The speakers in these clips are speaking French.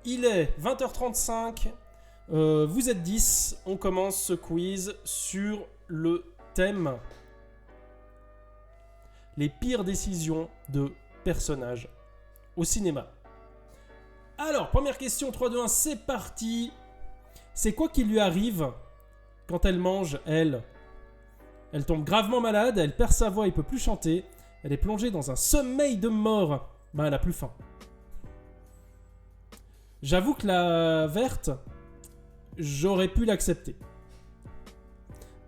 Il est 20h35. Vous êtes 10. On commence ce quiz sur le thème les pires décisions de personnages au cinéma. Alors, première question, 3, 2, 1, c'est parti. C'est quoi qui lui arrive quand elle mange, elle ? Elle tombe gravement malade, elle perd sa voix, elle peut plus chanter. Elle est plongée dans un sommeil de mort. Ben, elle a plus faim. J'avoue que la verte, j'aurais pu l'accepter.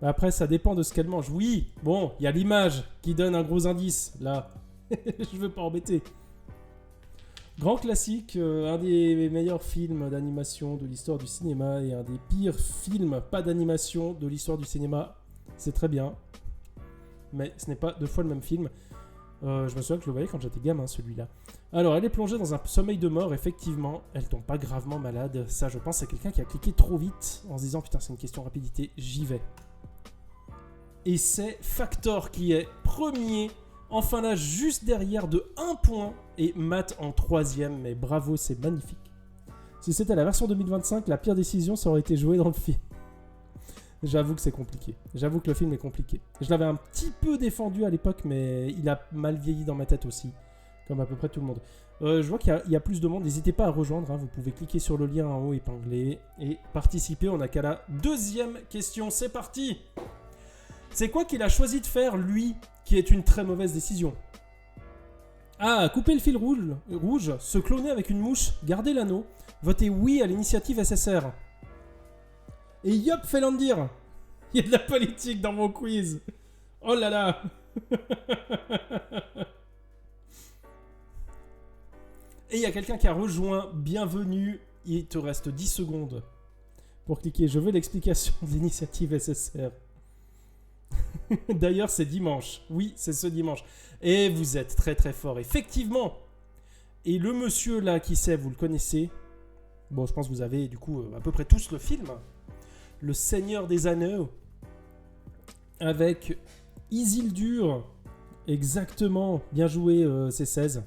Après, ça dépend de ce qu'elle mange. Oui, bon, il y a l'image qui donne un gros indice, là. Je veux pas embêter. Grand classique, un des meilleurs films d'animation de l'histoire du cinéma et un des pires films pas d'animation de l'histoire du cinéma. C'est très bien. Mais ce n'est pas deux fois le même film. Je me souviens que je le voyais quand j'étais gamin, celui-là. Alors, elle est plongée dans un sommeil de mort, effectivement. Elle tombe pas gravement malade. Ça, je pense, c'est quelqu'un qui a cliqué trop vite en se disant « Putain, c'est une question rapidité, j'y vais ». Et c'est Factor qui est premier, enfin là, juste derrière de 1 point, et Matt en 3ème. Mais bravo, c'est magnifique. Si c'était la version 2025, la pire décision, ça aurait été joué dans le film. J'avoue que c'est compliqué. J'avoue que le film est compliqué. Je l'avais un petit peu défendu à l'époque, mais il a mal vieilli dans ma tête aussi. Comme à peu près tout le monde. Je vois qu'il y a plus de monde. N'hésitez pas à rejoindre. Hein. Vous pouvez cliquer sur le lien en haut épinglé et participer. On n'a qu'à la deuxième question. C'est parti. C'est quoi qu'il a choisi de faire, lui, qui est une très mauvaise décision ? A. Couper le fil rouge, se cloner avec une mouche, garder l'anneau, voter oui à l'initiative SSR. Et yop, Félandir, il y a de la politique dans mon quiz. Oh là là. Et il y a quelqu'un qui a rejoint. Bienvenue. Il te reste 10 secondes pour cliquer. Je veux l'explication de l'initiative SSR. D'ailleurs, c'est dimanche. Oui, c'est ce dimanche. Et vous êtes très très fort, effectivement. Et le monsieur là qui sait, vous le connaissez. Bon, je pense que vous avez du coup à peu près tous le film. Le Seigneur des Anneaux. Avec Isildur. Exactement. Bien joué, C16.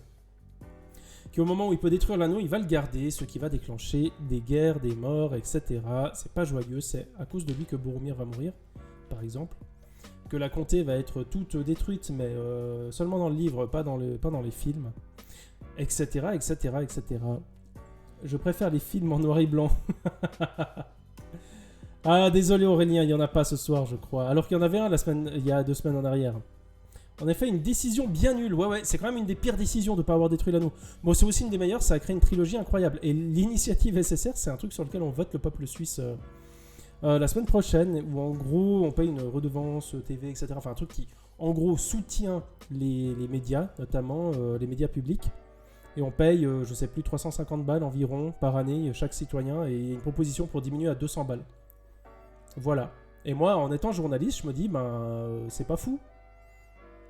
Qui au moment où il peut détruire l'anneau, il va le garder. Ce qui va déclencher des guerres, des morts, etc. C'est pas joyeux. C'est à cause de lui que Boromir va mourir, par exemple. Que la comté va être toute détruite, mais seulement dans le livre, pas dans les films, etc., etc., etc. Je préfère les films en noir et blanc. Ah, désolé Aurélien, il n'y en a pas ce soir, je crois. Alors qu'il y en avait un il y a 2 semaines en arrière. En effet, une décision bien nulle. Ouais, c'est quand même une des pires décisions de ne pas avoir détruit l'anneau. Bon, c'est aussi une des meilleures, ça a créé une trilogie incroyable. Et l'initiative SSR, c'est un truc sur lequel on vote le peuple suisse... la semaine prochaine, où en gros on paye une redevance TV, etc. Enfin un truc qui en gros soutient les médias, notamment les médias publics. Et on paye, je sais plus, 350 balles environ par année chaque citoyen, et une proposition pour diminuer à 200 balles. Voilà. Et moi, en étant journaliste, je me dis, c'est pas fou.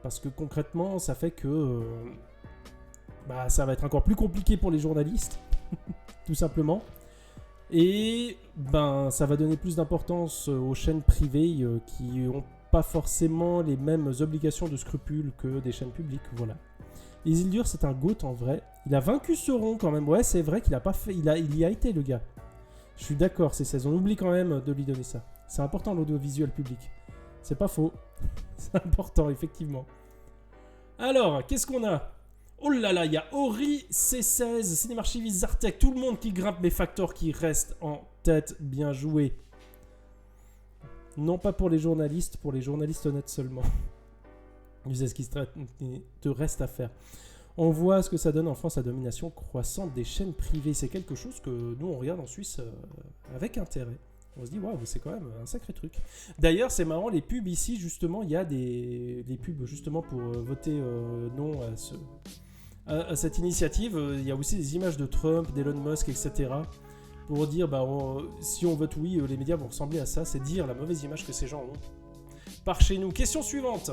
Parce que concrètement, ça fait que ça va être encore plus compliqué pour les journalistes, tout simplement. Et ça va donner plus d'importance aux chaînes privées qui n'ont pas forcément les mêmes obligations de scrupules que des chaînes publiques. Voilà. Isildur, c'est un GOAT en vrai. Il a vaincu Sauron quand même. Ouais, c'est vrai qu'il a pas fait. Il y a été le gars. Je suis d'accord, c'est 16. On oublie quand même de lui donner ça. C'est important l'audiovisuel public. C'est pas faux. C'est important, effectivement. Alors, qu'est-ce qu'on a ? Oh là là, il y a Ori, C16, Cinémarchiviste, Zartec, tout le monde qui grimpe, mais Factor qui reste en tête. Bien joué. Non pas pour les journalistes honnêtes seulement. Tu sais ce qui te reste à faire. On voit ce que ça donne en France, la domination croissante des chaînes privées. C'est quelque chose que nous, on regarde en Suisse avec intérêt. On se dit, waouh, c'est quand même un sacré truc. D'ailleurs, c'est marrant, les pubs ici, justement, il y a des pubs justement pour voter non à cette initiative. Il y a aussi des images de Trump, d'Elon Musk, etc. Pour dire, si on vote oui, les médias vont ressembler à ça. C'est dire la mauvaise image que ces gens ont par chez nous. Question suivante.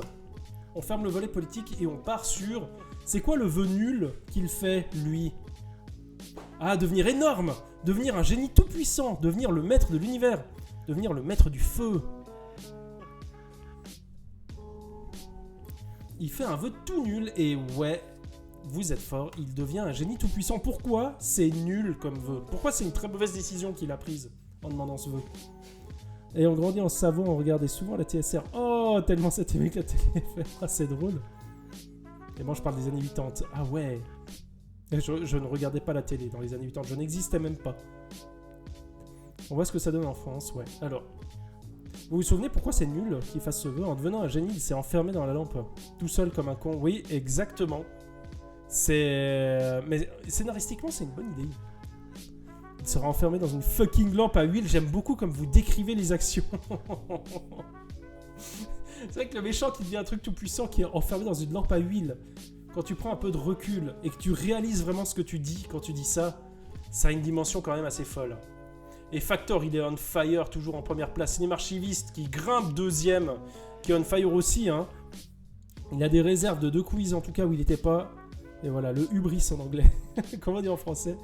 On ferme le volet politique et on part sur... C'est quoi le vœu nul qu'il fait, lui ? Ah, devenir énorme, devenir un génie tout-puissant, devenir le maître de l'univers, devenir le maître du feu. Il fait un vœu tout nul et ouais, Vous êtes fort, il devient un génie tout-puissant. Pourquoi c'est nul comme vœu? Pourquoi c'est une très mauvaise décision qu'il a prise en demandant ce vœu? Et on grandit en savant, on regardait souvent la TSR. Oh, tellement c'était aimé que la télé. Ah, c'est drôle. Et moi, je parle des années 80. Ah ouais. Je ne regardais pas la télé dans les années 80. Je n'existais même pas. On voit ce que ça donne en France, ouais. Alors, vous vous souvenez pourquoi c'est nul qu'il fasse ce vœu? En devenant un génie, il s'est enfermé dans la lampe. Tout seul comme un con. Oui, exactement. Mais scénaristiquement, c'est une bonne idée. Il sera enfermé dans une fucking lampe à huile. J'aime beaucoup comme vous décrivez les actions. C'est vrai que le méchant qui devient un truc tout puissant qui est enfermé dans une lampe à huile, quand tu prends un peu de recul et que tu réalises vraiment ce que tu dis quand tu dis ça, ça a une dimension quand même assez folle. Et Factor, il est on fire, toujours en première place. Cinémarchiviste qui grimpe deuxième, qui est on fire aussi. Hein. Il a des réserves de 2 quiz en tout cas où il n'était pas. Et voilà, le hubris en anglais. Comment dire en français?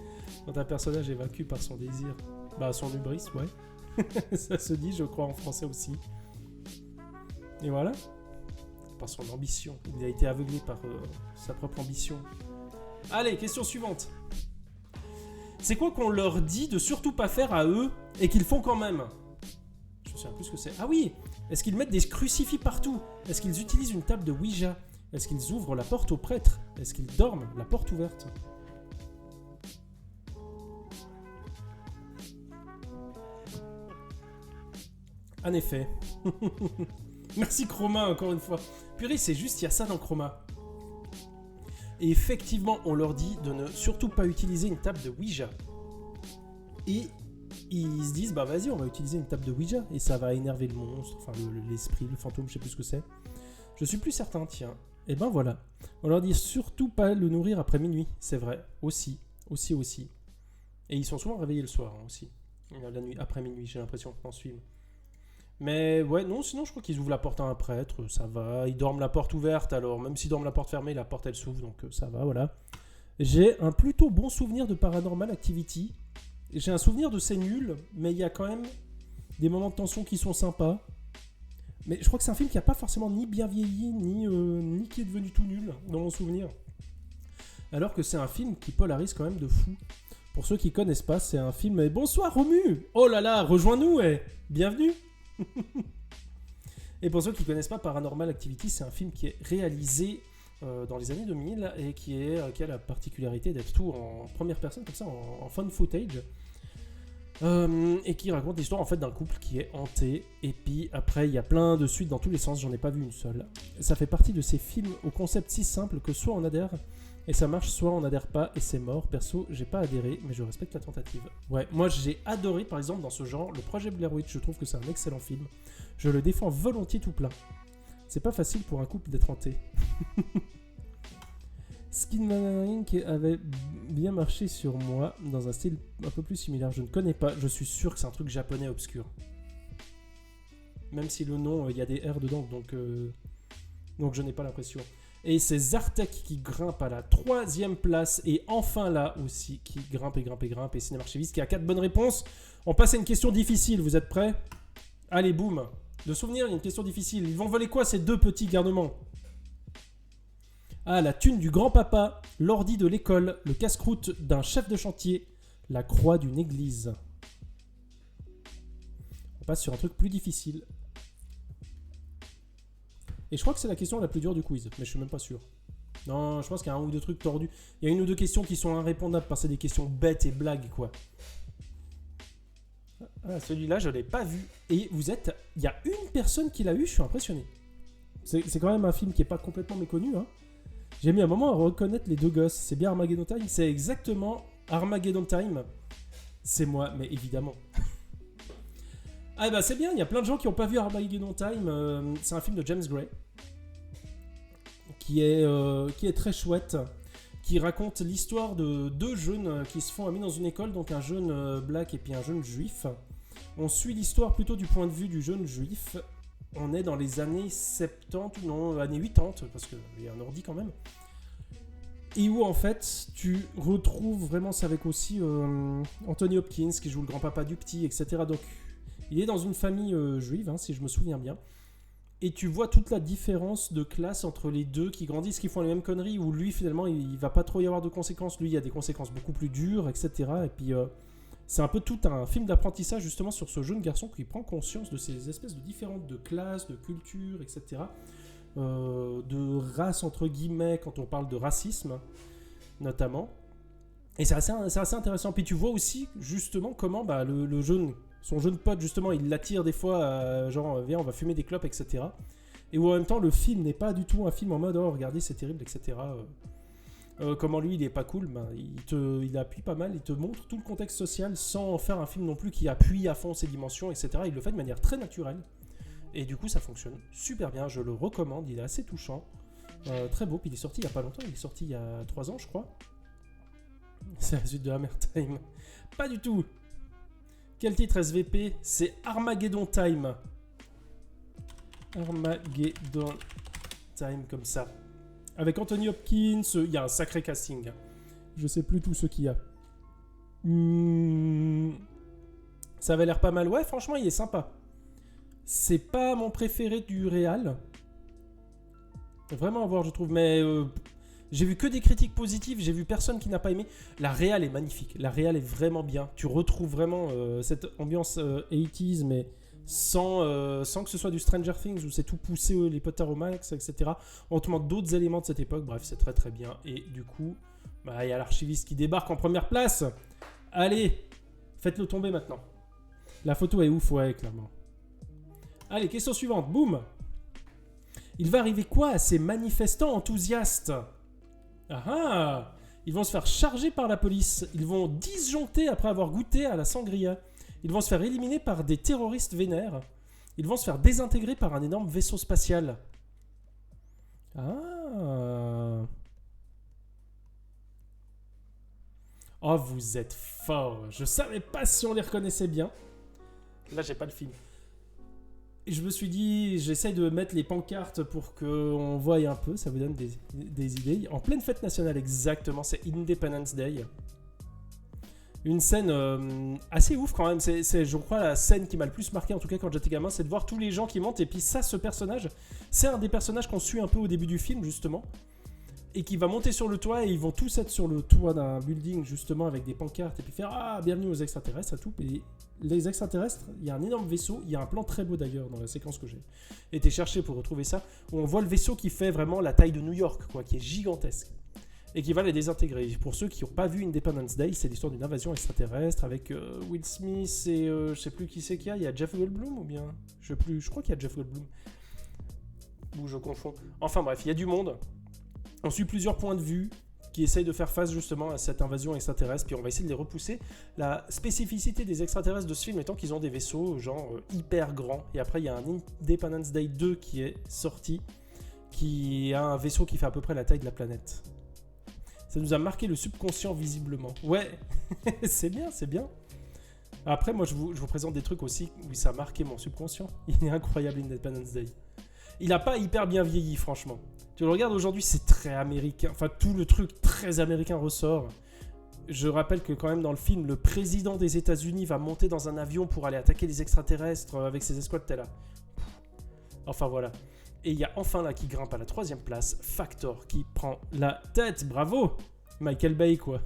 Quand un personnage est vaincu par son désir. Bah, son hubris, ouais. Ça se dit, je crois, en français aussi. Et voilà. Par son ambition. Il a été aveuglé par sa propre ambition. Allez, question suivante. C'est quoi qu'on leur dit de surtout pas faire à eux et qu'ils font quand même? Je me souviens plus ce que c'est. Ah oui! Est-ce qu'ils mettent des crucifix partout? Est-ce qu'ils utilisent une table de Ouija? Est-ce qu'ils ouvrent la porte au prêtre? Est-ce qu'ils dorment la porte ouverte? En effet. Merci Chroma encore une fois. Purée, c'est juste, il y a ça dans Chroma. Et effectivement, on leur dit de ne surtout pas utiliser une table de Ouija. Et ils se disent, bah vas-y, on va utiliser une table de Ouija. Et ça va énerver le monstre, enfin l'esprit, le fantôme, je sais plus ce que c'est. Je suis plus certain, tiens. Et ben voilà. On leur dit surtout pas le nourrir après minuit. C'est vrai, aussi. Et ils sont souvent réveillés le soir, hein, aussi. La nuit, après minuit, j'ai l'impression, dans ce film. Mais ouais, non, sinon je crois qu'ils ouvrent la porte à un prêtre, ça va. Ils dorment la porte ouverte, alors même s'ils dorment la porte fermée, la porte elle s'ouvre, donc ça va, voilà. J'ai un plutôt bon souvenir de Paranormal Activity. J'ai un souvenir de c'est nul, mais il y a quand même des moments de tension qui sont sympas. Mais je crois que c'est un film qui n'a pas forcément ni bien vieilli, ni qui est devenu tout nul, dans mon souvenir. Alors que c'est un film qui polarise quand même de fou. Pour ceux qui connaissent pas, c'est un film... Et bonsoir Romu! Oh là là, rejoins-nous, bienvenue! Et pour ceux qui ne connaissent pas Paranormal Activity, c'est un film qui est réalisé dans les années 2000 et qui a la particularité d'être tout en première personne, comme ça, en fun footage. Et qui raconte l'histoire en fait d'un couple qui est hanté. Et puis après, il y a plein de suites dans tous les sens, j'en ai pas vu une seule. Ça fait partie de ces films au concept si simple que soit on adhère et ça marche, soit on n'adhère pas et c'est mort. Perso, j'ai pas adhéré, mais je respecte la tentative. Ouais, moi j'ai adoré par exemple dans ce genre le projet Blair Witch, je trouve que c'est un excellent film. Je le défends volontiers tout plein. C'est pas facile pour un couple d'être hanté. Skin qui avait bien marché sur moi dans un style un peu plus similaire. Je ne connais pas, je suis sûr que c'est un truc japonais obscur. Même si le nom, il y a des R dedans, donc je n'ai pas l'impression. Et c'est Zartek qui grimpe à la 3e place. Et enfin là aussi, qui grimpe. Et Cinémarchiviste qui a 4 bonnes réponses. On passe à une question difficile, vous êtes prêts? Allez, boum. De souvenir, il y a une question difficile. Ils vont voler quoi ces 2 petits garnements? Ah, la thune du grand-papa, l'ordi de l'école, le casse-croûte d'un chef de chantier, la croix d'une église. On passe sur un truc plus difficile. Et je crois que c'est la question la plus dure du quiz, mais je suis même pas sûr. Non, je pense qu'il y a un ou deux trucs tordus. Il y a une ou deux questions qui sont irrépondables parce que c'est des questions bêtes et blagues, quoi. Ah, celui-là, je l'ai pas vu. Et vous êtes... Il y a une personne qui l'a eu, je suis impressionné. C'est quand même un film qui est pas complètement méconnu, hein. J'ai mis un moment à reconnaître les 2 gosses. C'est bien Armageddon Time? C'est exactement Armageddon Time. C'est moi, mais évidemment. Ah bah c'est bien, il y a plein de gens qui n'ont pas vu Armageddon Time. C'est un film de James Gray. Qui est très chouette. Qui raconte l'histoire de 2 jeunes qui se font amis dans une école. Donc un jeune black et puis un jeune juif. On suit l'histoire plutôt du point de vue du jeune juif. On est dans les années 70, non, années 80, parce qu'il y a un ordi quand même. Et où en fait, tu retrouves vraiment, c'est avec aussi Anthony Hopkins qui joue le grand-papa du petit, etc. Donc, il est dans une famille juive, hein, si je me souviens bien. Et tu vois toute la différence de classe entre les deux qui grandissent, qui font les mêmes conneries, où lui finalement il va pas trop y avoir de conséquences, lui il y a des conséquences beaucoup plus dures, etc. Et puis c'est un peu tout un film d'apprentissage justement sur ce jeune garçon qui prend conscience de ces espèces de différentes de classes, de cultures, etc. De race entre guillemets quand on parle de racisme notamment. Et c'est assez intéressant. Puis tu vois aussi justement comment son jeune pote justement il l'attire des fois genre viens on va fumer des clopes, etc. Et où en même temps le film n'est pas du tout un film en mode oh regardez c'est terrible, etc. Comment lui il est pas cool, il appuie pas mal, il te montre tout le contexte social sans faire un film non plus qui appuie à fond ses dimensions, etc. Il le fait de manière très naturelle. Et du coup ça fonctionne super bien, je le recommande, il est assez touchant. Très beau, puis il est sorti il y a pas longtemps, il est sorti il y a 3 ans je crois. C'est la suite de Hammer Time. Pas du tout. Quel titre SVP? C'est Armageddon Time. Armageddon Time comme ça. Avec Anthony Hopkins, il y a un sacré casting. Je sais plus tout ce qu'il y a. Ça avait l'air pas mal. Ouais, franchement, il est sympa. C'est pas mon préféré du réal. Vraiment à voir, je trouve. Mais j'ai vu que des critiques positives. J'ai vu personne qui n'a pas aimé. La réal est magnifique. La réal est vraiment bien. Tu retrouves vraiment cette ambiance 80s, mais sans que ce soit du Stranger Things où c'est tout poussé, les potards au max, etc. On te montre d'autres éléments de cette époque. Bref, c'est très très bien. Et du coup, il y a l'archiviste qui débarque en première place. Allez, faites-le tomber maintenant. La photo est ouf, ouais, clairement. Allez, question suivante. Boum. Il va arriver quoi à ces manifestants enthousiastes? Ah ah! Ils vont se faire charger par la police. Ils vont disjoncter après avoir goûté à la sangria. Ils vont se faire éliminer par des terroristes vénères. Ils vont se faire désintégrer par un énorme vaisseau spatial. Ah! Oh, vous êtes fort. Je savais pas si on les reconnaissait bien. Là, j'ai pas le film. Et je me suis dit, j'essaye de mettre les pancartes pour qu'on voie un peu, ça vous donne des idées. En pleine fête nationale, exactement, c'est Independence Day. Une scène assez ouf quand même, c'est je crois la scène qui m'a le plus marqué, en tout cas quand j'étais gamin, c'est de voir tous les gens qui montent. Et puis ça, ce personnage, c'est un des personnages qu'on suit un peu au début du film, justement. Et qui va monter sur le toit, et ils vont tous être sur le toit d'un building, justement, avec des pancartes, et puis faire « Ah, bienvenue aux extraterrestres » et tout. Et les extraterrestres, il y a un énorme vaisseau, il y a un plan très beau d'ailleurs dans la séquence que j'ai été chercher pour retrouver ça, où on voit le vaisseau qui fait vraiment la taille de New York, quoi, qui est gigantesque, et qui va les désintégrer. Pour ceux qui n'ont pas vu Independence Day, c'est l'histoire d'une invasion extraterrestre avec Will Smith et je sais plus qui c'est qu'il y a. Il y a Jeff Goldblum ou bien je sais plus, je crois qu'il y a Jeff Goldblum. Ou je confonds. Enfin bref, il y a du monde. On suit plusieurs points de vue qui essayent de faire face justement à cette invasion extraterrestre, puis on va essayer de les repousser. La spécificité des extraterrestres de ce film étant qu'ils ont des vaisseaux genre hyper grands. Et après, il y a un Independence Day 2 qui est sorti, qui a un vaisseau qui fait à peu près la taille de la planète. Ça nous a marqué le subconscient visiblement. Ouais, c'est bien, c'est bien. Après, moi, je vous présente des trucs aussi où ça a marqué mon subconscient. Il est incroyable, Independence Day. Il n'a pas hyper bien vieilli, franchement. Tu le regardes aujourd'hui, c'est très américain. Enfin, tout le truc très américain ressort. Je rappelle que quand même dans le film, le président des États-Unis va monter dans un avion pour aller attaquer les extraterrestres avec ses escouades là. Enfin voilà. Et il y a enfin là qui grimpe à la 3e place, Factor qui prend la tête. Bravo, Michael Bay quoi.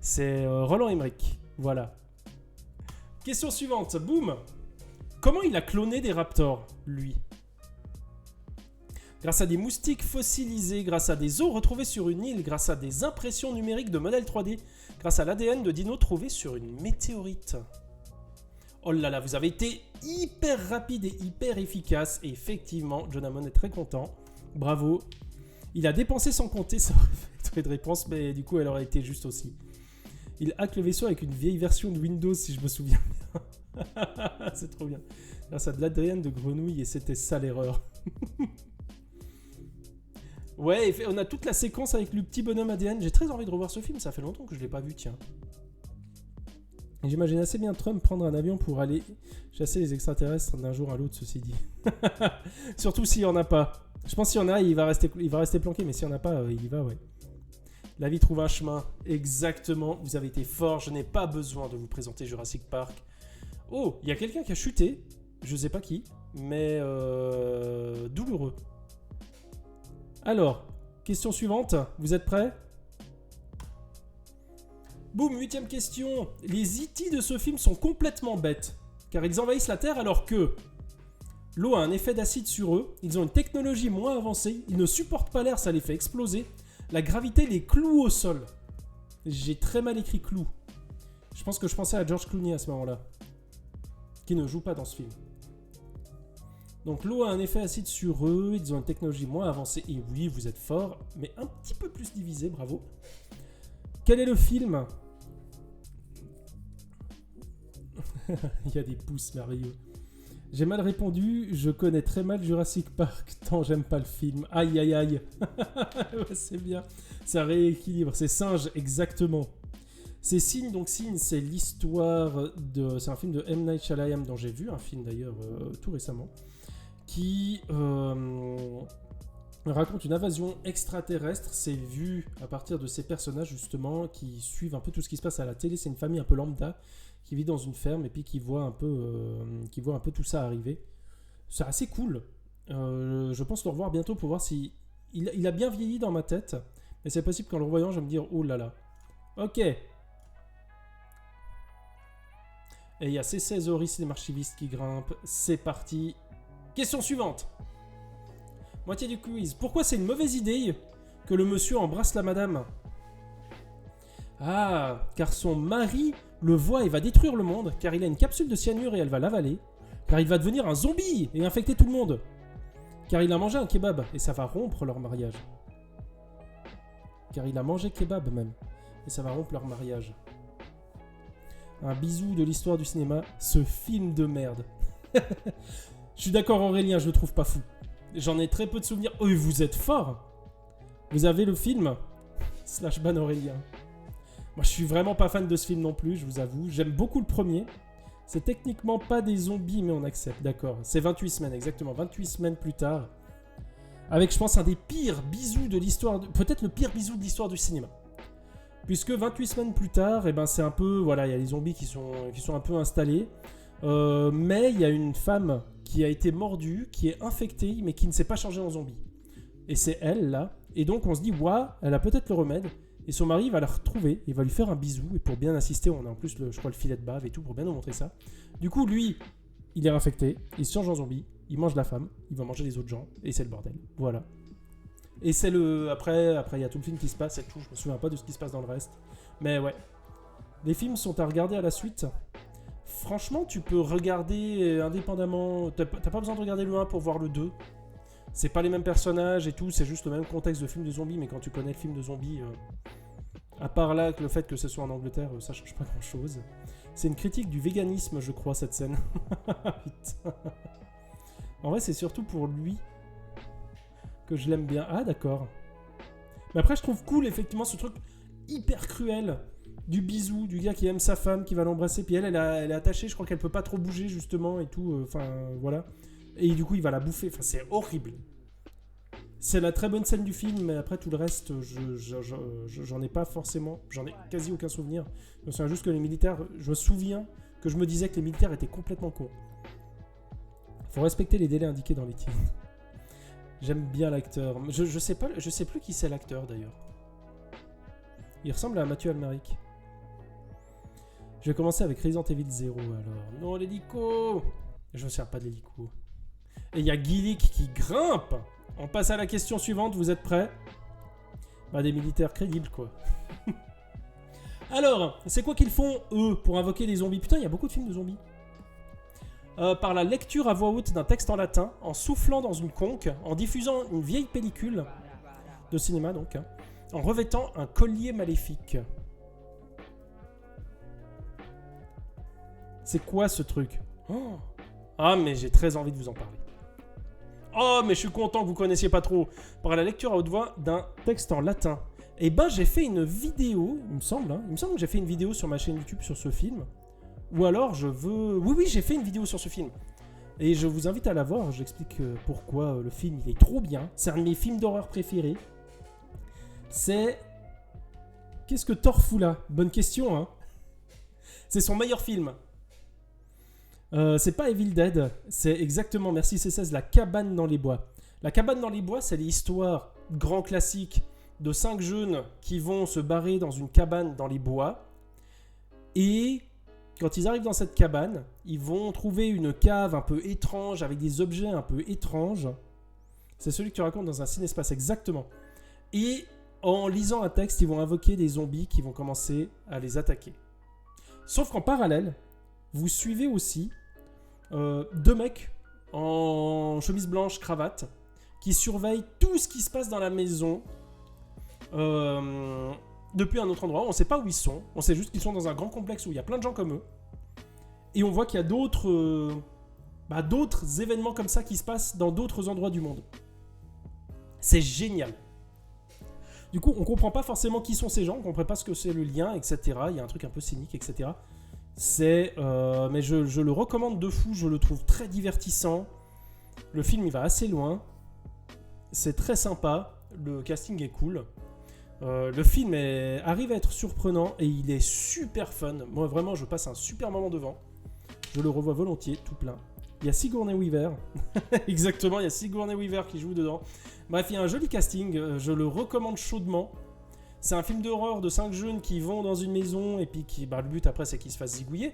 C'est Roland Emmerich. Voilà. Question suivante. Boum. Comment il a cloné des raptors, lui? Grâce à des moustiques fossilisés, grâce à des os retrouvés sur une île, grâce à des impressions numériques de modèles 3D, grâce à l'ADN de dinos trouvé sur une météorite. Oh là là, vous avez été hyper rapide et hyper efficace. Et effectivement, John Hammond est très content. Bravo. Il a dépensé sans compter, ça aurait fait très de réponse, mais du coup, elle aurait été juste aussi. Il hack le vaisseau avec une vieille version de Windows, si je me souviens bien. C'est trop bien. Grâce à de l'ADN de grenouille, et c'était ça l'erreur. Ouais, on a toute la séquence avec le petit bonhomme ADN. J'ai très envie de revoir ce film, ça fait longtemps que je ne l'ai pas vu, tiens. Et j'imagine assez bien Trump prendre un avion pour aller chasser les extraterrestres d'un jour à l'autre, ceci dit. Surtout s'il n'y en a pas. Je pense qu'il y en a, il va rester planqué, mais s'il n'y en a pas, il y va, ouais. La vie trouve un chemin. Exactement, vous avez été fort, je n'ai pas besoin de vous présenter Jurassic Park. Oh, il y a quelqu'un qui a chuté, je sais pas qui. mais douloureux. Alors, question suivante, vous êtes prêts? Boum, 8ème question. Les E.T. de ce film sont complètement bêtes, car ils envahissent la Terre alors que l'eau a un effet d'acide sur eux, ils ont une technologie moins avancée, ils ne supportent pas l'air, ça les fait exploser, la gravité les cloue au sol. J'ai très mal écrit clou. Je pense que je pensais à George Clooney à ce moment-là, qui ne joue pas dans ce film. Donc l'eau a un effet acide sur eux, ils ont une technologie moins avancée, et oui, vous êtes fort, mais un petit peu plus divisé, bravo. Quel est le film? Il y a des pouces merveilleux. J'ai mal répondu, je connais très mal Jurassic Park, tant j'aime pas le film. Aïe aïe aïe. Ouais, c'est bien, ça rééquilibre, c'est Singe, exactement. C'est Signe, donc Signe, c'est l'histoire de... C'est un film de M. Night Shyamalan dont j'ai vu un film d'ailleurs tout récemment, qui raconte une invasion extraterrestre. C'est vu à partir de ces personnages justement qui suivent un peu tout ce qui se passe à la télé. C'est une famille un peu lambda qui vit dans une ferme et puis qui voit un peu tout ça arriver. C'est assez cool. Je pense le revoir bientôt pour voir si... Il a bien vieilli dans ma tête, mais c'est possible qu'en le revoyant, je vais me dire oh là là. Ok. Et il y a ces 16 Oris, les archivistes qui grimpent. C'est parti. Question suivante. Moitié du quiz. Pourquoi c'est une mauvaise idée que le monsieur embrasse la madame? Ah, car son mari le voit et va détruire le monde, car il a une capsule de cyanure et elle va l'avaler, car il va devenir un zombie et infecter tout le monde, car il a mangé un kebab et ça va rompre leur mariage. Car il a mangé kebab même, et ça va rompre leur mariage. Un bisou de l'histoire du cinéma, ce film de merde. Je suis d'accord Aurélien, je le trouve pas fou. J'en ai très peu de souvenirs. Oh, vous êtes fort. Vous avez le film / ban Aurélien. Moi, je suis vraiment pas fan de ce film non plus, je vous avoue. J'aime beaucoup le premier. C'est techniquement pas des zombies, mais on accepte, d'accord. C'est 28 semaines, exactement. 28 semaines plus tard. Avec, je pense, un des pires bisous de l'histoire... Peut-être le pire bisou de l'histoire du cinéma. Puisque 28 semaines plus tard, eh ben, c'est un peu... Voilà, il y a les zombies qui sont un peu installés. Mais il y a une femme qui a été mordue, qui est infectée, mais qui ne s'est pas changée en zombie. Et c'est elle, là. Et donc, on se dit, waouh, elle a peut-être le remède. Et son mari va la retrouver, il va lui faire un bisou. Et pour bien insister, on a en plus, je crois, le filet de bave et tout, pour bien nous montrer ça. Du coup, lui, il est infecté, il se change en zombie, il mange la femme, il va manger les autres gens, et c'est le bordel. Voilà. Et c'est le... Après, il y a tout le film qui se passe et tout. Je me souviens pas de ce qui se passe dans le reste. Mais ouais. Les films sont à regarder à la suite. Franchement, tu peux regarder indépendamment. T'as pas besoin de regarder le 1 pour voir le 2. C'est pas les mêmes personnages et tout. C'est juste le même contexte de film de zombies. Mais quand tu connais le film de zombies, à part là, le fait que ce soit en Angleterre, ça change pas grand chose. C'est une critique du véganisme, je crois, cette scène. Putain. En vrai, c'est surtout pour lui que je l'aime bien. Ah, d'accord. Mais après, je trouve cool, effectivement, ce truc hyper cruel du bisou, du gars qui aime sa femme, qui va l'embrasser, puis elle est attachée, je crois qu'elle peut pas trop bouger, justement, et tout, enfin, voilà. Et du coup, il va la bouffer, enfin, c'est horrible. C'est la très bonne scène du film, mais après, tout le reste, j'en ai pas forcément, j'en ai quasi aucun souvenir. Je me souviens juste que les militaires, je me souviens que je me disais que les militaires étaient complètement cons. Faut respecter les délais indiqués dans les titres. J'aime bien l'acteur. Je sais plus qui c'est l'acteur d'ailleurs. Il ressemble à Mathieu Almaric. Je vais commencer avec Resident Evil 0 alors. Non, l'hélico. Je me sers pas de l'hélico. Et il y a Gillick qui grimpe. On passe à la question suivante, vous êtes prêts? Bah des militaires crédibles quoi. Alors, c'est quoi qu'ils font eux pour invoquer les zombies? Putain, il y a beaucoup de films de zombies. Par la lecture à voix haute d'un texte en latin, en soufflant dans une conque, en diffusant une vieille pellicule de cinéma donc, hein, en revêtant un collier maléfique. C'est quoi ce truc? Oh. Ah mais j'ai très envie de vous en parler. Oh mais je suis content que vous connaissiez pas trop. Par la lecture à haute voix d'un texte en latin. Et ben j'ai fait une vidéo, il me semble que j'ai fait une vidéo sur ma chaîne YouTube sur ce film. Ou alors je veux... Oui, j'ai fait une vidéo sur ce film. Et je vous invite à la voir, j'explique pourquoi le film il est trop bien. C'est un de mes films d'horreur préférés. C'est... Qu'est-ce que Thor fout là? Bonne question, hein. C'est son meilleur film. C'est pas Evil Dead, c'est exactement, merci C16, La cabane dans les bois. La cabane dans les bois, c'est l'histoire grand classique de 5 jeunes qui vont se barrer dans une cabane dans les bois. Et quand ils arrivent dans cette cabane, ils vont trouver une cave un peu étrange avec des objets un peu étranges. C'est celui que tu racontes dans un cinespace, exactement. Et en lisant un texte, ils vont invoquer des zombies qui vont commencer à les attaquer. Sauf qu'en parallèle, vous suivez aussi 2 mecs en chemise blanche, cravate, qui surveillent tout ce qui se passe dans la maison depuis un autre endroit. On ne sait pas où ils sont, on sait juste qu'ils sont dans un grand complexe où il y a plein de gens comme eux. Et on voit qu'il y a d'autres événements comme ça qui se passent dans d'autres endroits du monde. C'est génial. Du coup, on comprend pas forcément qui sont ces gens, on comprend pas ce que c'est le lien, etc. Il y a un truc un peu cynique, etc. Mais je le recommande de fou, je le trouve très divertissant. Le film, il va assez loin. C'est très sympa, le casting est cool. Le film arrive à être surprenant et il est super fun. Moi, vraiment, je passe un super moment devant. Je le revois volontiers, tout plein. Il y a Sigourney Weaver. Exactement, il y a Sigourney Weaver qui joue dedans. Bref, il y a un joli casting. Je le recommande chaudement. C'est un film d'horreur de 5 jeunes qui vont dans une maison et puis le but après, c'est qu'ils se fassent zigouiller.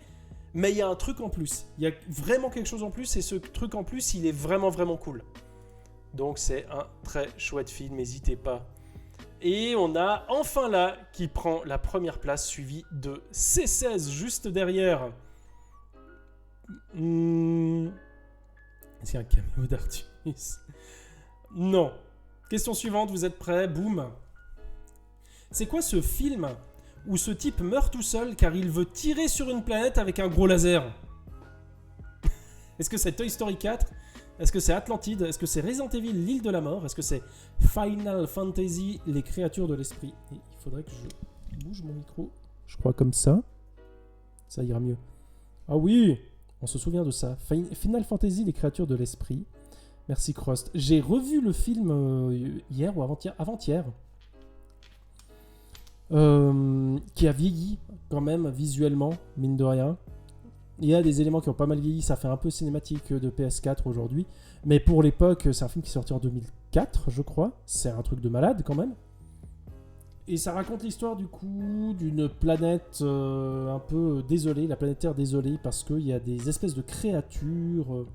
Mais il y a un truc en plus. Il y a vraiment quelque chose en plus et ce truc en plus, il est vraiment, vraiment cool. Donc, c'est un très chouette film. N'hésitez pas. Et on a enfin là qui prend la première place, suivi de C16 juste derrière. Est-ce qu'il y a un caméo d'Artus? Non. Question suivante, vous êtes prêts? Boum. C'est quoi ce film où ce type meurt tout seul car il veut tirer sur une planète avec un gros laser? Est-ce que c'est Toy Story 4? Est-ce que c'est Atlantide? Est-ce que c'est Resident Evil, l'île de la mort? Est-ce que c'est Final Fantasy, les créatures de l'esprit? Et il faudrait que je bouge mon micro. Je crois comme ça. Ça ira mieux. Ah oui, on se souvient de ça. Final Fantasy, les créatures de l'esprit. Merci Crust. J'ai revu le film hier ou avant-hier. Qui a vieilli quand même visuellement, mine de rien. Il y a des éléments qui ont pas mal vieilli, ça fait un peu cinématique de PS4 aujourd'hui. Mais pour l'époque, c'est un film qui est sorti en 2004, je crois. C'est un truc de malade quand même. Et ça raconte l'histoire du coup d'une planète un peu désolée, la planète Terre désolée, parce qu'il y a des espèces de créatures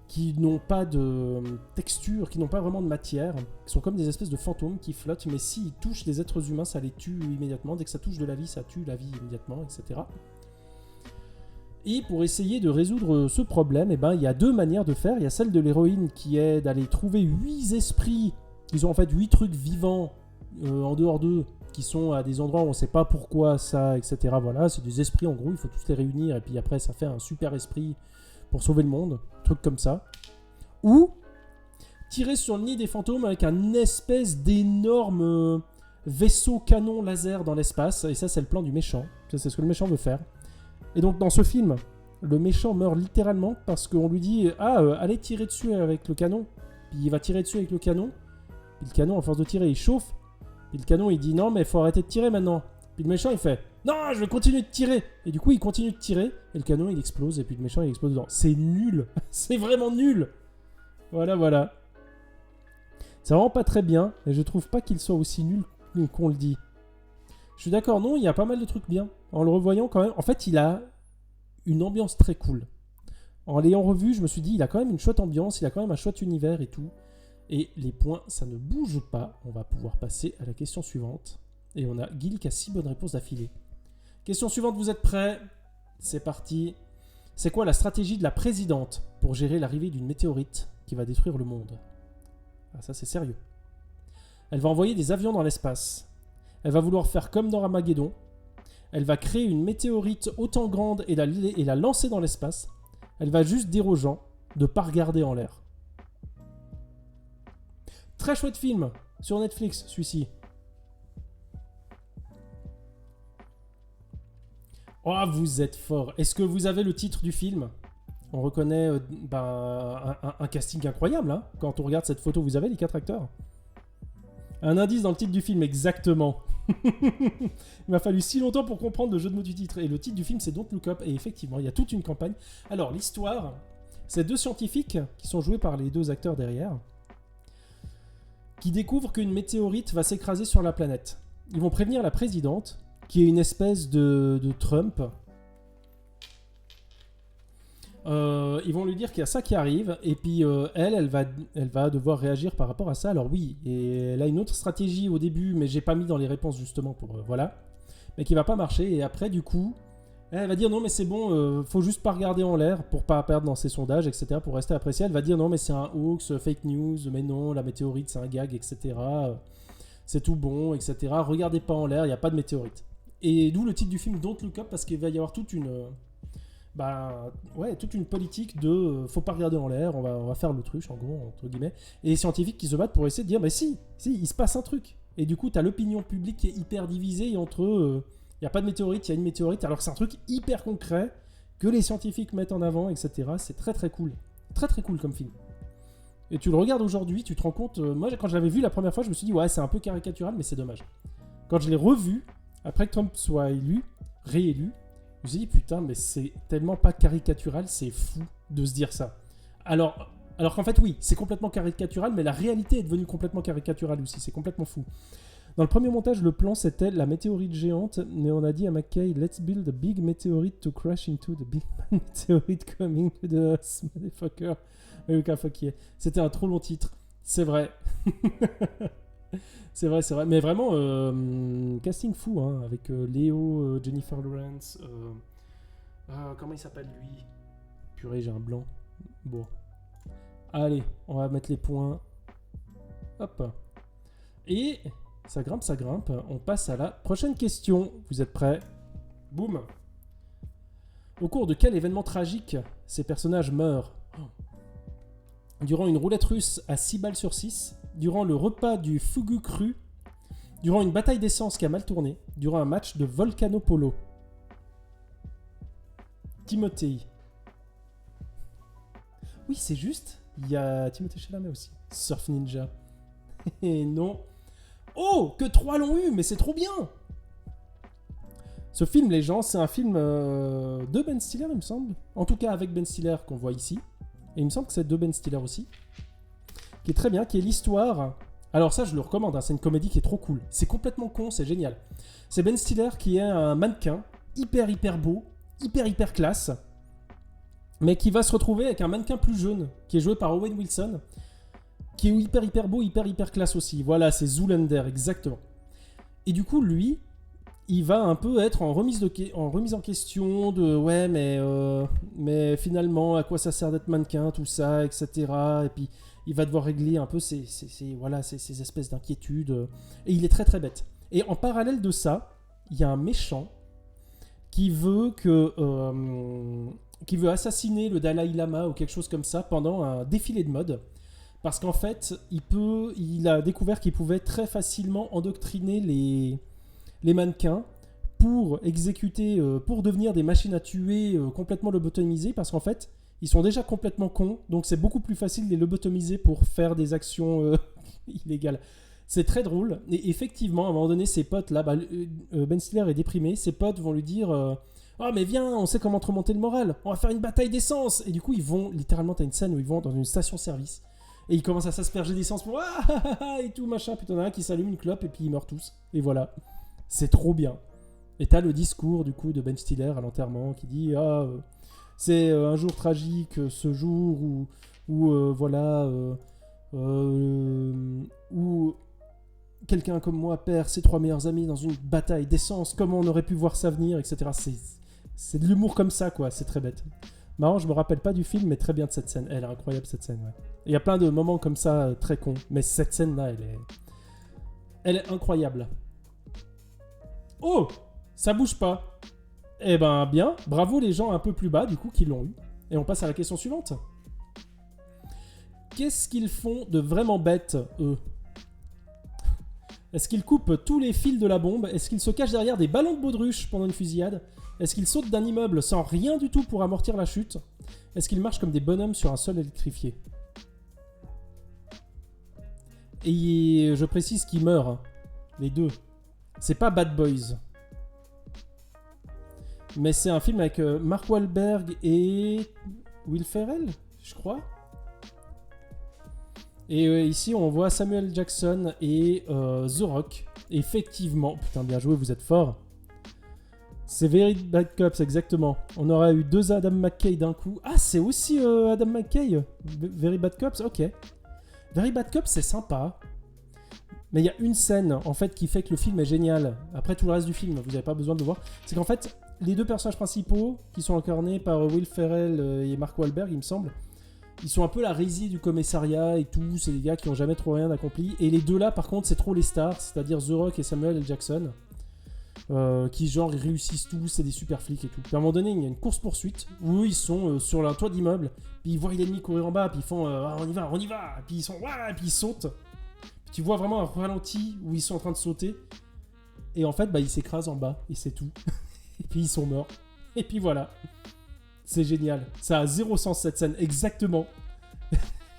qui n'ont pas de texture, qui n'ont pas vraiment de matière, qui sont comme des espèces de fantômes qui flottent, mais s'ils touchent les êtres humains, ça les tue immédiatement. Dès que ça touche de la vie, ça tue la vie immédiatement, etc. Et pour essayer de résoudre ce problème, il y a 2 manières de faire. Il y a celle de l'héroïne qui est d'aller trouver 8 esprits, qui ont en fait 8 trucs vivants en dehors d'eux, qui sont à des endroits où on ne sait pas pourquoi ça, etc. Voilà, c'est des esprits en gros, il faut tous les réunir et puis après ça fait un super esprit pour sauver le monde, truc comme ça. Ou tirer sur le nid des fantômes avec un espèce d'énorme vaisseau canon laser dans l'espace, et ça c'est le plan du méchant, ça, c'est ce que le méchant veut faire. Et donc dans ce film, le méchant meurt littéralement parce qu'on lui dit allez tirer dessus avec le canon. Puis il va tirer dessus avec le canon. Puis le canon, à force de tirer, il chauffe. Puis le canon, il dit non mais il faut arrêter de tirer maintenant. Puis le méchant, il fait non, je vais continuer de tirer. Et du coup, il continue de tirer. Et le canon, il explose. Et puis le méchant, il explose dedans. C'est nul. C'est vraiment nul. Voilà. C'est vraiment pas très bien. Et je trouve pas qu'il soit aussi nul qu'on le dit. Je suis d'accord, non, il y a pas mal de trucs bien. En le revoyant quand même, en fait, il a une ambiance très cool. En l'ayant revu, je me suis dit, il a quand même une chouette ambiance, il a quand même un chouette univers et tout. Et les points, ça ne bouge pas. On va pouvoir passer à la question suivante. Et on a Guil qui a 6 bonnes réponses d'affilée. Question suivante, vous êtes prêts? C'est parti. C'est quoi la stratégie de la présidente pour gérer l'arrivée d'une météorite qui va détruire le monde? Ah, ça c'est sérieux. Elle va envoyer des avions dans l'espace. Elle va vouloir faire comme dans Armageddon. Elle va créer une météorite autant grande et la lancer dans l'espace. Elle va juste dire aux gens de ne pas regarder en l'air. Très chouette film sur Netflix, celui-ci. Oh, vous êtes fort. Est-ce que vous avez le titre du film? On reconnaît un casting incroyable. Hein. Quand on regarde cette photo, vous avez les 4 acteurs. Un indice dans le titre du film, exactement. Il m'a fallu si longtemps pour comprendre le jeu de mots du titre. Et le titre du film, c'est Don't Look Up. Et effectivement, il y a toute une campagne. Alors, l'histoire, c'est deux scientifiques qui sont joués par les deux acteurs derrière, qui découvrent qu'une météorite va s'écraser sur la planète. Ils vont prévenir la présidente, qui est une espèce de Trump. Ils vont lui dire qu'il y a ça qui arrive, et puis elle va devoir réagir par rapport à ça. Alors oui, et elle a une autre stratégie au début, mais j'ai pas mis dans les réponses justement pour voilà, mais qui va pas marcher. Et après du coup, elle va dire non mais c'est bon, faut juste pas regarder en l'air pour pas perdre dans ses sondages, etc. Pour rester appréciée. Elle va dire non mais c'est un hoax, fake news, mais non la météorite c'est un gag, etc. C'est tout bon, etc. Regardez pas en l'air, il y a pas de météorite. Et d'où le titre du film Don't Look Up, parce qu'il va y avoir toute une toute une politique de faut pas regarder en l'air, on va faire l'autruche en gros, entre guillemets, et les scientifiques qui se battent pour essayer de dire mais si, il se passe un truc. Et du coup t'as l'opinion publique qui est hyper divisée entre il n'y a pas de météorite, il y a une météorite, alors que c'est un truc hyper concret que les scientifiques mettent en avant, etc. C'est très très cool, très très cool comme film. Et tu le regardes aujourd'hui, tu te rends compte, moi quand je l'avais vu la première fois je me suis dit ouais c'est un peu caricatural mais c'est dommage. Quand je l'ai revu, après que Trump soit réélu, je me suis dit, putain, mais c'est tellement pas caricatural, c'est fou de se dire ça. Alors qu'en fait, oui, c'est complètement caricatural, mais la réalité est devenue complètement caricaturale aussi, c'est complètement fou. Dans le premier montage, le plan, c'était la météorite géante, mais on a dit à McKay, let's build a big meteorite to crash into the big meteorite coming to the us, motherfucker. C'était un trop long titre, c'est vrai. C'est vrai. Mais vraiment, casting fou, hein, avec Léo, Jennifer Lawrence. Comment il s'appelle lui? Purée, j'ai un blanc. Bon. Allez, on va mettre les points. Hop. Et ça grimpe. On passe à la prochaine question. Vous êtes prêts? Boum. Au cours de quel événement tragique ces personnages meurent? Durant une roulette russe à 6 balles sur 6, durant le repas du fugu cru, durant une bataille d'essence qui a mal tourné, durant un match de Volcano Polo. Timothée. Oui, c'est juste. Il y a Timothée Chalamet aussi. Surf Ninja. Et non. Oh, que 3 l'ont eu, mais c'est trop bien. Ce film, les gens, c'est un film de Ben Stiller, il me semble. En tout cas, avec Ben Stiller qu'on voit ici. Et il me semble que c'est de Ben Stiller aussi. Qui est très bien, qui est l'histoire. Alors ça, je le recommande, hein, c'est une comédie qui est trop cool. C'est complètement con, c'est génial. C'est Ben Stiller qui est un mannequin, hyper beau, hyper classe, mais qui va se retrouver avec un mannequin plus jeune, qui est joué par Owen Wilson, qui est hyper beau, hyper classe aussi. Voilà, c'est Zoolander, exactement. Et du coup, lui, il va un peu être en remise en question de ouais, mais finalement, à quoi ça sert d'être mannequin, tout ça, etc. Et puis, il va devoir régler un peu ces espèces d'inquiétudes. Et il est très bête. Et en parallèle de ça, il y a un méchant qui veut assassiner le Dalai Lama ou quelque chose comme ça pendant un défilé de mode. Parce qu'en fait, il a découvert qu'il pouvait très facilement endoctriner les mannequins pour exécuter, pour devenir des machines à tuer complètement lobotomisées, parce qu'en fait, ils sont déjà complètement cons, donc c'est beaucoup plus facile de les lobotomiser pour faire des actions illégales. C'est très drôle, et effectivement, à un moment donné, ses potes, là, Ben Stiller est déprimé, ses potes vont lui dire oh mais viens, on sait comment te remonter le moral, on va faire une bataille d'essence. Et du coup, ils vont, littéralement, t'as une scène où ils vont dans une station-service, et ils commencent à s'asperger d'essence pour et tout machin, puis t'en as un qui s'allume une clope et puis ils meurent tous. Et voilà, c'est trop bien. Et t'as le discours du coup de Ben Stiller à l'enterrement qui dit c'est un jour tragique, ce jour où quelqu'un comme moi perd ses 3 meilleurs amis dans une bataille d'essence. Comment on aurait pu voir ça venir, etc. C'est de l'humour comme ça, quoi. C'est très bête. Marrant, je me rappelle pas du film, mais très bien de cette scène. Elle est incroyable, cette scène, ouais. Il y a plein de moments comme ça, très cons. Mais cette scène-là, elle est incroyable. Oh, ça bouge pas. Eh ben, bien. Bravo les gens un peu plus bas, du coup, qui l'ont eu. Et on passe à la question suivante. Qu'est-ce qu'ils font de vraiment bête, eux? Est-ce qu'ils coupent tous les fils de la bombe? Est-ce qu'ils se cachent derrière des ballons de baudruche pendant une fusillade? Est-ce qu'ils sautent d'un immeuble sans rien du tout pour amortir la chute? Est-ce qu'ils marchent comme des bonhommes sur un sol électrifié? Et je précise qu'ils meurent, hein. Les deux. C'est pas Bad Boys. Mais c'est un film avec Mark Wahlberg et Will Ferrell, je crois. Et ici, on voit Samuel Jackson et The Rock. Effectivement, putain, bien joué, vous êtes fort. C'est Very Bad Cops, exactement. On aurait eu 2 Adam McKay d'un coup. Ah, c'est aussi Adam McKay, Very Bad Cops, ok. Very Bad Cops, c'est sympa. Mais il y a une scène, en fait, qui fait que le film est génial. Après tout le reste du film, vous n'avez pas besoin de le voir. C'est qu'en fait, les 2 personnages principaux, qui sont incarnés par Will Ferrell et Mark Wahlberg, il me semble, ils sont un peu la risée du commissariat et tout. C'est des gars qui ont jamais trop rien accompli. Et les 2 là, par contre, c'est trop les stars, c'est-à-dire The Rock et Samuel L. Jackson. Qui genre ils réussissent tous, c'est des super flics et tout. Puis à un moment donné, il y a une course-poursuite où ils sont sur un toit d'immeuble, puis ils voient l'ennemi courir en bas, puis ils font on y va, puis ils sont ouais, puis ils sautent. Puis tu vois vraiment un ralenti où ils sont en train de sauter, et en fait, bah ils s'écrasent en bas, et c'est tout. Et puis ils sont morts. Et puis voilà. C'est génial. Ça a 0 sens cette scène, exactement.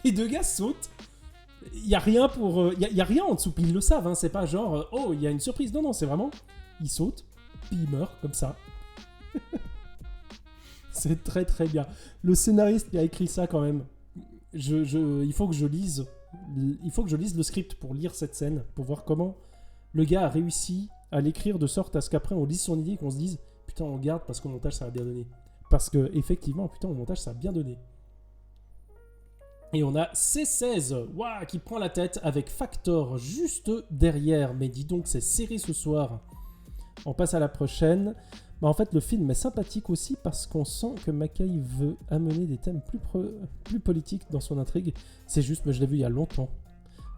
Les 2 gars sautent. Il y a rien pour. Il y a rien en dessous, puis ils le savent, hein. C'est pas genre oh, il y a une surprise. Non, c'est vraiment. Il saute, puis il meurt, comme ça. C'est très très bien. Le scénariste qui a écrit ça quand même, il faut que je lise le script pour lire cette scène, pour voir comment le gars a réussi à l'écrire de sorte à ce qu'après on lise son idée et qu'on se dise putain on garde parce qu'au montage ça va bien donner. Parce que effectivement putain au montage ça a bien donné. Et on a C16 waouh, qui prend la tête avec Factor juste derrière. Mais dis donc c'est serré ce soir. On passe à la prochaine. Bah en fait, le film est sympathique aussi parce qu'on sent que McKay veut amener des thèmes plus politiques dans son intrigue. C'est juste, mais je l'ai vu il y a longtemps.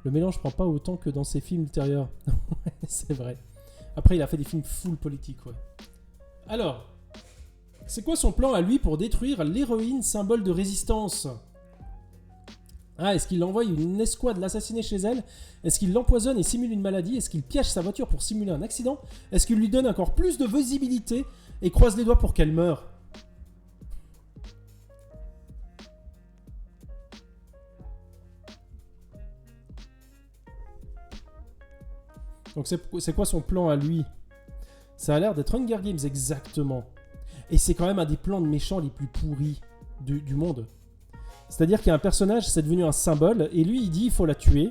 Le mélange prend pas autant que dans ses films ultérieurs. C'est vrai. Après, il a fait des films full politiques, ouais. Alors, c'est quoi son plan à lui pour détruire l'héroïne symbole de résistance ? Ah, est-ce qu'il envoie une escouade l'assassiner chez elle ? Est-ce qu'il l'empoisonne et simule une maladie ? Est-ce qu'il piège sa voiture pour simuler un accident ? Est-ce qu'il lui donne encore plus de visibilité et croise les doigts pour qu'elle meure ? Donc c'est quoi son plan à lui ? Ça a l'air d'être Hunger Games, exactement. Et c'est quand même un des plans de méchants les plus pourris du monde. C'est-à-dire qu'il y a un personnage, c'est devenu un symbole, et lui, il dit il faut la tuer.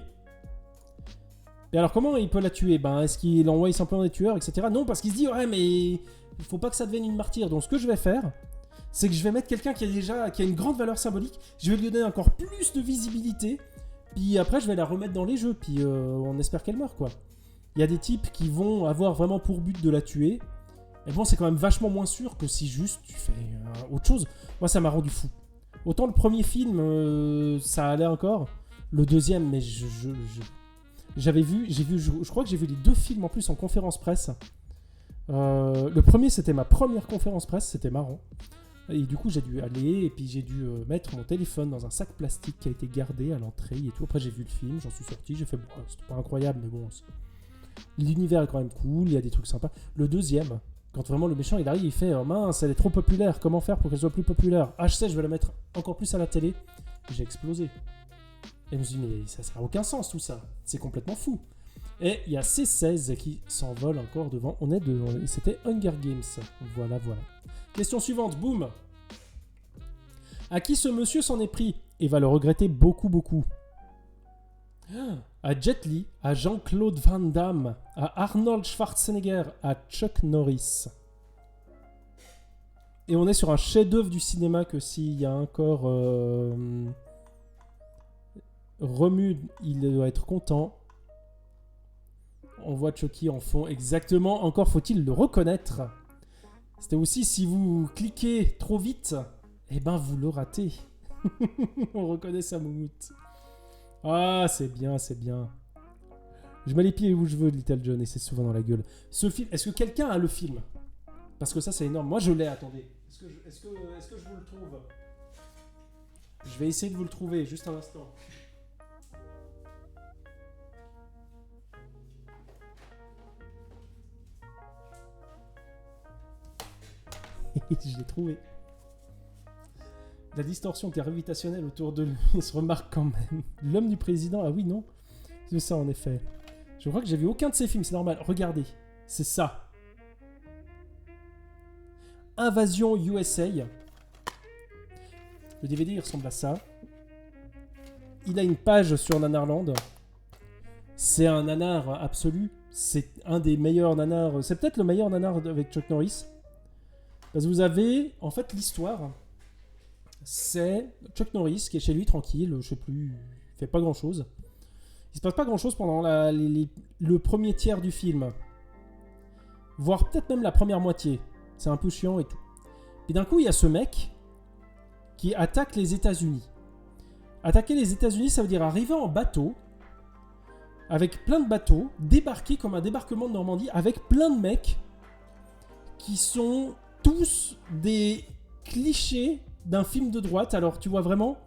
Et alors, comment il peut la tuer ? Ben, est-ce qu'il envoie simplement des tueurs, etc. Non, parce qu'il se dit ouais, mais il faut pas que ça devienne une martyre. Donc, ce que je vais faire, c'est que je vais mettre quelqu'un qui a une grande valeur symbolique. Je vais lui donner encore plus de visibilité. Puis après, je vais la remettre dans les jeux. Puis on espère qu'elle meurt, quoi. Il y a des types qui vont avoir vraiment pour but de la tuer. Et bon, c'est quand même vachement moins sûr que si juste tu fais autre chose. Moi, ça m'a rendu fou. Autant le premier film, ça allait encore. Le deuxième, mais je crois que j'ai vu les 2 films en plus en conférence presse. Le premier, c'était ma première conférence presse, c'était marrant. Et du coup, j'ai dû aller, et puis j'ai dû mettre mon téléphone dans un sac plastique qui a été gardé à l'entrée et tout. Après, j'ai vu le film, j'en suis sorti, j'ai fait, bon, c'était pas incroyable, mais bon, l'univers est quand même cool, il y a des trucs sympas. Le deuxième, quand vraiment le méchant il arrive, il fait mince, elle est trop populaire, comment faire pour qu'elle soit plus populaire ? Ah, je sais, je vais la mettre encore plus à la télé. J'ai explosé. Et je me suis dit, mais ça n'a aucun sens tout ça, c'est complètement fou. Et il y a C16 qui s'envole encore devant. C'était Hunger Games. Voilà. Question suivante, boum. À qui ce monsieur s'en est pris et va le regretter beaucoup. À Jet Li, à Jean-Claude Van Damme, à Arnold Schwarzenegger, à Chuck Norris. Et on est sur un chef-d'œuvre du cinéma que s'il y a encore Remu, il doit être content. On voit Chucky en fond, exactement. Encore faut-il le reconnaître. C'était aussi si vous cliquez trop vite, eh ben vous le ratez. On reconnaît sa moumoute. Ah, c'est bien. Je mets les pieds où je veux, Little John, et c'est souvent dans la gueule. Ce film, est-ce que quelqu'un a le film ? Parce que ça, c'est énorme. Moi, je l'ai, attendez. Est-ce que je vous le trouve ? Je vais essayer de vous le trouver, juste un instant. Je l'ai trouvé. La distorsion gravitationnelle autour de lui se remarque quand même. L'homme du président, ah oui, non ? C'est ça, en effet. Je crois que j'ai vu aucun de ces films, c'est normal. Regardez. C'est ça. Invasion USA. Le DVD, il ressemble à ça. Il a une page sur Nanarland. C'est un nanar absolu. C'est un des meilleurs nanars. C'est peut-être le meilleur nanar avec Chuck Norris. Parce que vous avez, en fait, l'histoire. C'est Chuck Norris qui est chez lui tranquille. Je sais plus, il fait pas grand-chose. Il se passe pas grand-chose pendant le premier tiers du film. Voire peut-être même la première moitié. C'est un peu chiant et tout. Et d'un coup, il y a ce mec qui attaque les États-Unis. Attaquer les États-Unis, ça veut dire arriver en bateau, avec plein de bateaux, débarquer comme un débarquement de Normandie, avec plein de mecs qui sont tous des clichés d'un film de droite. Alors, tu vois vraiment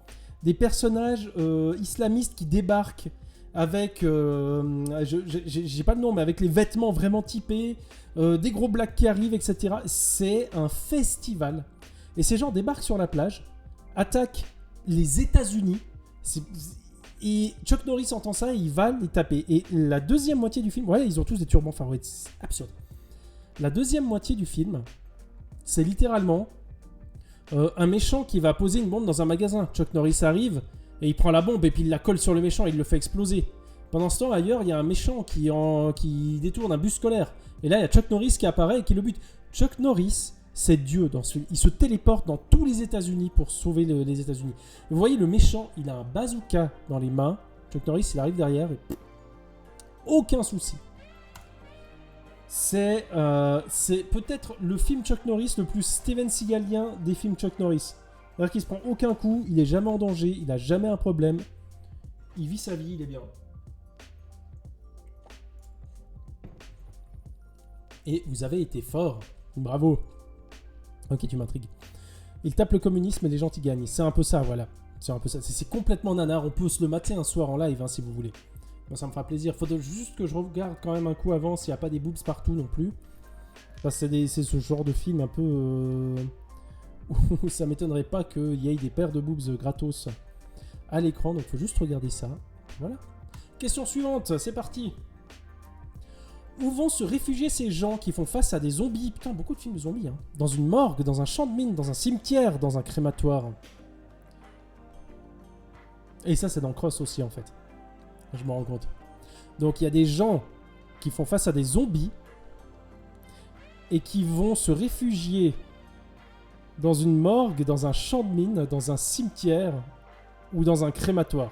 des personnages islamistes qui débarquent avec, j'ai pas le nom, mais avec les vêtements vraiment typés, des gros blacks qui arrivent, etc. C'est un festival. Et ces gens débarquent sur la plage, attaquent les États-Unis. Et Chuck Norris entend ça et il va les taper. Et la deuxième moitié du film, ouais, ils ont tous des turbans favoris, c'est absurde. La deuxième moitié du film, c'est littéralement un méchant qui va poser une bombe dans un magasin. Chuck Norris arrive et il prend la bombe et puis il la colle sur le méchant et il le fait exploser. Pendant ce temps, ailleurs, il y a un méchant qui détourne un bus scolaire. Et là, il y a Chuck Norris qui apparaît et qui le bute. Chuck Norris, c'est Dieu dans ce film. Il se téléporte dans tous les États-Unis pour sauver les États-Unis. Vous voyez, le méchant, il a un bazooka dans les mains. Chuck Norris, il arrive derrière et aucun souci. C'est peut-être le film Chuck Norris le plus Steven Seagalien des films Chuck Norris. C'est-à-dire qu'il se prend aucun coup, il est jamais en danger, il a jamais un problème. Il vit sa vie, il est bien. Et vous avez été fort. Bravo. Ok, tu m'intrigues. Il tape le communisme et les gentils gagnent. C'est un peu ça, voilà. C'est un peu ça. C'est complètement nanar. On peut se le mater un soir en live, hein, si vous voulez. Moi, ça me fera plaisir. Faudrait juste que je regarde quand même un coup avant s'il n'y a pas des boobs partout non plus. Parce que c'est ce genre de film un peu... où ça m'étonnerait pas qu'il y ait des paires de boobs gratos à l'écran. Donc, il faut juste regarder ça. Voilà. Question suivante. C'est parti. Où vont se réfugier ces gens qui font face à des zombies? Putain, beaucoup de films de zombies. Hein. Dans une morgue, dans un champ de mine, dans un cimetière, dans un crématoire. Et ça, c'est dans Cross aussi, en fait. Je m'en rends compte. Donc, il y a des gens qui font face à des zombies et qui vont se réfugier dans une morgue, dans un champ de mine, dans un cimetière ou dans un crématoire.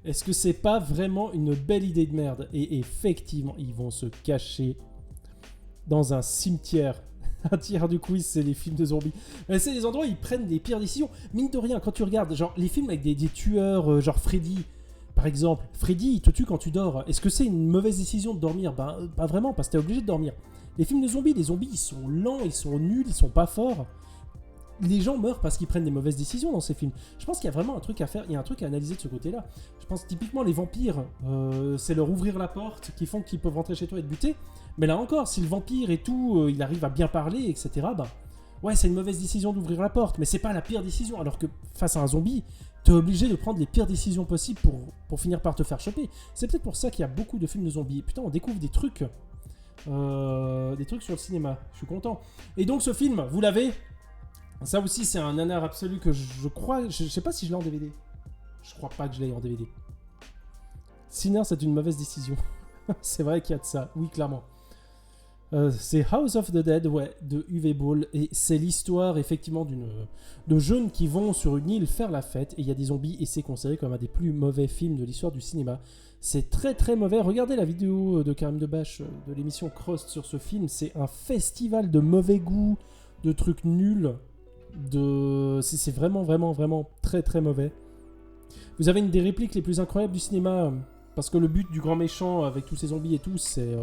Est-ce que c'est pas vraiment une belle idée de merde? Et effectivement, ils vont se cacher dans un cimetière. Un tiers du quiz, c'est les films de zombies. Mais c'est les endroits où ils prennent des pires décisions. Mine de rien, quand tu regardes genre les films avec des tueurs, genre Freddy, par exemple. Freddy, il te tue quand tu dors. Est-ce que c'est une mauvaise décision de dormir? Ben, pas vraiment, parce que t'es obligé de dormir. Les films de zombies, les zombies, ils sont lents, ils sont nuls, ils sont pas forts. Les gens meurent parce qu'ils prennent des mauvaises décisions dans ces films. Je pense qu'il y a vraiment un truc à faire, il y a un truc à analyser de ce côté-là. Je pense typiquement les vampires, c'est leur ouvrir la porte qui font qu'ils peuvent rentrer chez toi et te buter. Mais là encore, si le vampire et tout, il arrive à bien parler, etc., bah ouais, c'est une mauvaise décision d'ouvrir la porte, mais c'est pas la pire décision. Alors que face à un zombie, t'es obligé de prendre les pires décisions possibles pour finir par te faire choper. C'est peut-être pour ça qu'il y a beaucoup de films de zombies. Putain, on découvre des trucs sur le cinéma. Je suis content. Et donc ce film, vous l'avez? Ça aussi, c'est un nanar absolu que je crois... Je sais pas si je l'ai en DVD. Je crois pas que je l'ai en DVD. Sinner, c'est une mauvaise décision. C'est vrai qu'il y a de ça. Oui, clairement. C'est House of the Dead, ouais, de Uwe Boll. Et c'est l'histoire, effectivement, de jeunes qui vont sur une île faire la fête. Et il y a des zombies. Et c'est considéré comme un des plus mauvais films de l'histoire du cinéma. C'est très, très mauvais. Regardez la vidéo de Karim Debache de l'émission Cross sur ce film. C'est un festival de mauvais goût, de trucs nuls. C'est vraiment, vraiment, vraiment très, très mauvais. Vous avez une des répliques les plus incroyables du cinéma, parce que le but du grand méchant avec tous ces zombies et tout, c'est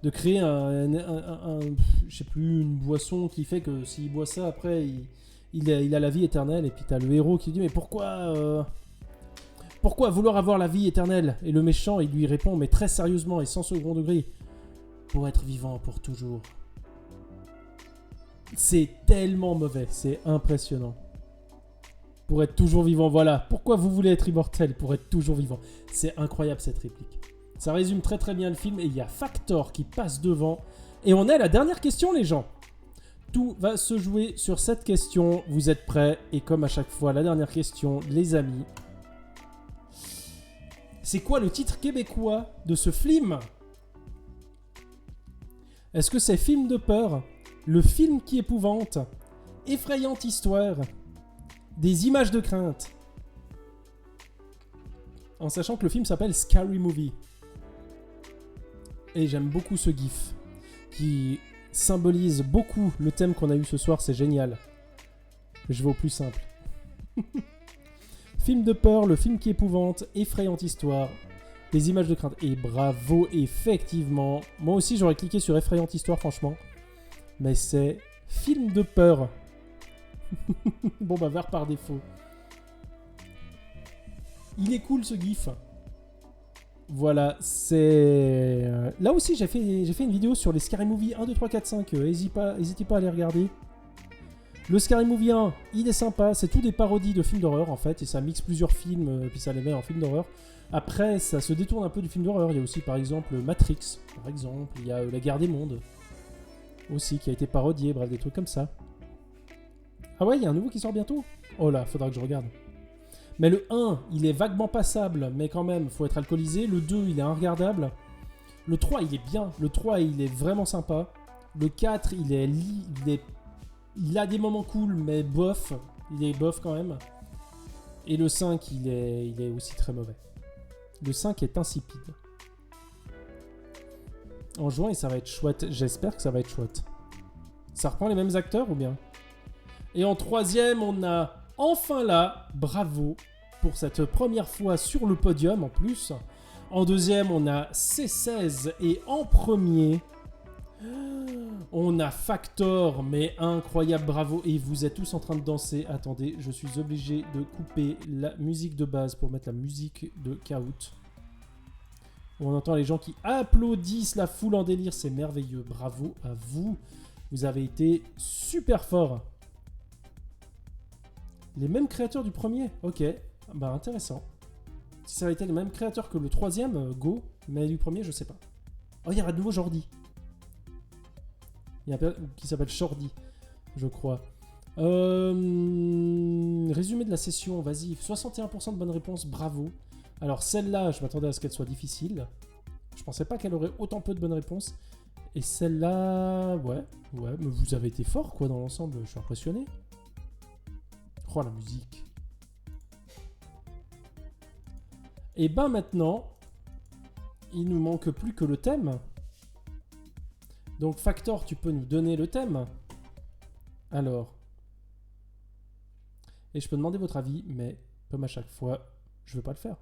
de créer je sais plus, une boisson qui fait que s'il boit ça, après, il a la vie éternelle. Et puis t'as le héros qui dit, mais pourquoi vouloir avoir la vie éternelle? Et le méchant, il lui répond, mais très sérieusement et sans second degré, pour être vivant pour toujours. C'est tellement mauvais, c'est impressionnant. Pour être toujours vivant, voilà. Pourquoi vous voulez être immortel? Pour être toujours vivant. C'est incroyable cette réplique. Ça résume très très bien le film et il y a Factor qui passe devant. Et on est à la dernière question les gens. Tout va se jouer sur cette question. Vous êtes prêts? Et comme à chaque fois, la dernière question, les amis. C'est quoi le titre québécois de ce film? Est-ce que c'est film de peur? Le film qui épouvante? Effrayante histoire? Des images de crainte? En sachant que le film s'appelle Scary Movie. Et j'aime beaucoup ce gif qui symbolise beaucoup le thème qu'on a eu ce soir, c'est génial. Je vais au plus simple. Film de peur, le film qui épouvante, effrayante histoire, des images de crainte. Et bravo, effectivement. Moi aussi j'aurais cliqué sur effrayante histoire franchement. Mais c'est film de peur. Bon bah vert par défaut. Il est cool ce gif. Voilà, c'est... Là aussi, j'ai fait une vidéo sur les Scary Movie 1, 2, 3, 4, 5. N'hésitez pas à les regarder. Le Scary Movie 1, il est sympa. C'est tout des parodies de films d'horreur, en fait. Et ça mixe plusieurs films, puis ça les met en film d'horreur. Après, ça se détourne un peu du film d'horreur. Il y a aussi, par exemple, Matrix. Par exemple, il y a La Guerre des Mondes. Aussi, qui a été parodié. Bref, des trucs comme ça. Ah ouais, il y a un nouveau qui sort bientôt. Oh là, faudra que je regarde. Mais le 1, il est vaguement passable, mais quand même, faut être alcoolisé. Le 2, il est regardable. Le 3, il est bien. Le 3, il est vraiment sympa. Le 4, il a des moments cool, mais bof. Il est bof quand même. Et le 5, il est aussi très mauvais. Le 5 est insipide. En juin, et ça va être chouette. J'espère que ça va être chouette. Ça reprend les mêmes acteurs ou bien? Et en troisième, on a... Enfin là, bravo pour cette première fois sur le podium en plus. En deuxième, on a C16 et en premier, on a Factor, mais incroyable, bravo. Et vous êtes tous en train de danser. Attendez, je suis obligé de couper la musique de base pour mettre la musique de Kahoot. On entend les gens qui applaudissent, la foule en délire, c'est merveilleux. Bravo à vous, vous avez été super forts. Les mêmes créateurs du premier, ok, bah intéressant. Si ça avait été les mêmes créateurs que le troisième, go, mais du premier, je sais pas. Oh, il y a un nouveau Jordi. Il y a un qui s'appelle Shordy, je crois. Résumé de la session, vas-y, 61% de bonnes réponses, bravo. Alors celle-là, je m'attendais à ce qu'elle soit difficile. Je pensais pas qu'elle aurait autant peu de bonnes réponses. Et celle-là, ouais, mais vous avez été fort quoi dans l'ensemble, je suis impressionné. Oh la musique. Et ben maintenant, il nous manque plus que le thème. Donc Factor, tu peux nous donner le thème? Alors. Et je peux demander votre avis, mais comme à chaque fois, je veux pas le faire.